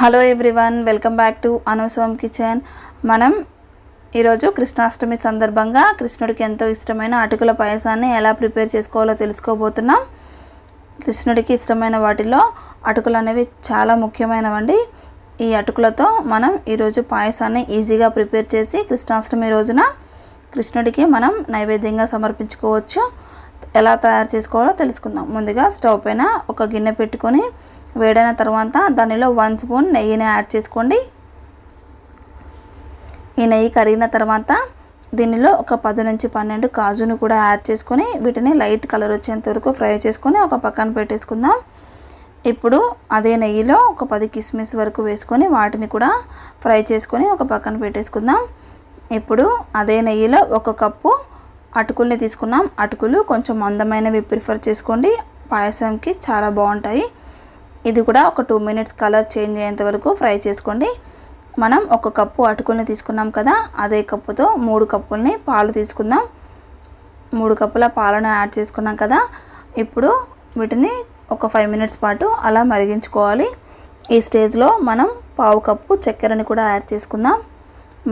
Hello everyone, welcome back to Anusom kitchen. మనం ఈరోజు కృష్ణాష్టమి సందర్భంగా కృష్ణుడికి ఎంతో ఇష్టమైన అటుకుల పాయసాన్ని ఎలా ప్రిపేర్ చేసుకోవాలో తెలుసుకోబోతున్నాం. కృష్ణుడికి ఇష్టమైన వాటిలో అటుకులు అనేవి చాలా ముఖ్యమైనవండి. ఈ అటుకులతో మనం ఈరోజు పాయసాన్ని ఈజీగా ప్రిపేర్ చేసి కృష్ణాష్టమి రోజున కృష్ణుడికి మనం నైవేద్యంగా సమర్పించుకోవచ్చు. ఎలా తయారు చేసుకోవాలో తెలుసుకుందాం. ముందుగా స్టవ్ పైన ఒక గిన్నె పెట్టుకొని వేడైన తర్వాత దానిలో 1 స్పూన్ నెయ్యిని యాడ్ చేసుకోండి. ఈ నెయ్యి కరిగిన తర్వాత దీనిలో ఒక 10 నుంచి 12 కాజును కూడా యాడ్ చేసుకొని వీటిని లైట్ కలర్ వచ్చేంత వరకు ఫ్రై చేసుకొని ఒక పక్కన పెట్టేసుకుందాం. ఇప్పుడు అదే నెయ్యిలో ఒక 10 కిస్మిస్ వరకు వేసుకొని వాటిని కూడా ఫ్రై చేసుకొని ఒక పక్కన పెట్టేసుకుందాం. ఇప్పుడు అదే నెయ్యిలో 1 కప్పు అటుకుల్ని తీసుకున్నాం. అటుకులు కొంచెం మందమైనవి ప్రిఫర్ చేసుకోండి, పాయసంకి చాలా బాగుంటాయి. ఇది కూడా ఒక 2 మినిట్స్ కలర్ చేంజ్ అయ్యేంత వరకు ఫ్రై చేసుకోండి. మనం 1 కప్పు అటుకుల్ని తీసుకున్నాం కదా, అదే కప్పుతో 3 కప్పుల్ని పాలు తీసుకుందాం. 3 కప్పుల పాలను యాడ్ చేసుకున్నాం కదా, ఇప్పుడు వీటిని ఒక 5 మినిట్స్ పాటు అలా మరిగించుకోవాలి. ఈ స్టేజ్లో మనం 1/2 కప్పు చక్కెరని కూడా యాడ్ చేసుకుందాం.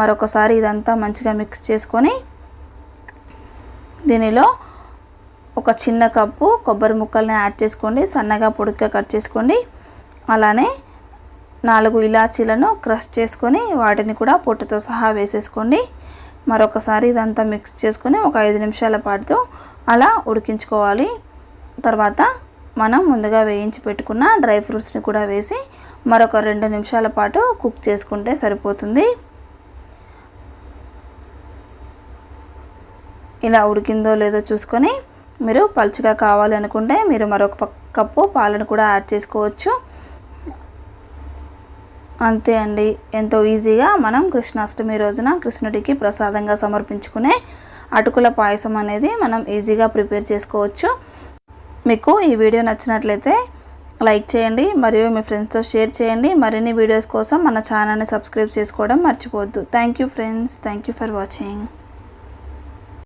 మరొకసారి ఇదంతా మంచిగా మిక్స్ చేసుకొని దీనిలో ఒక చిన్న కప్పు కొబ్బరి ముక్కల్ని యాడ్ చేసుకోండి, సన్నగా పొడుగ్గా కట్ చేసుకోండి. అలానే 4 ఇలాచీలను క్రష్ చేసుకొని వాటిని కూడా పొట్టుతో సహా వేసేసుకోండి. మరొకసారి ఇదంతా మిక్స్ చేసుకొని ఒక 5 నిమిషాల పాటు అలా ఉడికించుకోవాలి. తర్వాత మనం ముందుగా వేయించి పెట్టుకున్న డ్రై ఫ్రూట్స్ని కూడా వేసి మరొక 2 నిమిషాల పాటు కుక్ చేసుకుంటే సరిపోతుంది. ఇలా ఉడికిందో లేదో చూసుకొని మీరు పలుచగా కావాలి అనుకుంటే మీరు మరొక కప్పు పాలను కూడా యాడ్ చేసుకోవచ్చు. అంతే అండి, ఎంతో ఈజీగా మనం కృష్ణాష్టమి రోజున కృష్ణుడికి ప్రసాదంగా సమర్పించుకునే అటుకుల పాయసం అనేది మనం ఈజీగా ప్రిపేర్ చేసుకోవచ్చు. మీకు ఈ వీడియో నచ్చినట్లయితే లైక్ చేయండి మరియు మీ ఫ్రెండ్స్తో షేర్ చేయండి. మరిన్ని వీడియోస్ కోసం మన ఛానల్ని సబ్స్క్రైబ్ చేసుకోవడం మర్చిపోవద్దు. Thank you friends, thank you for watching.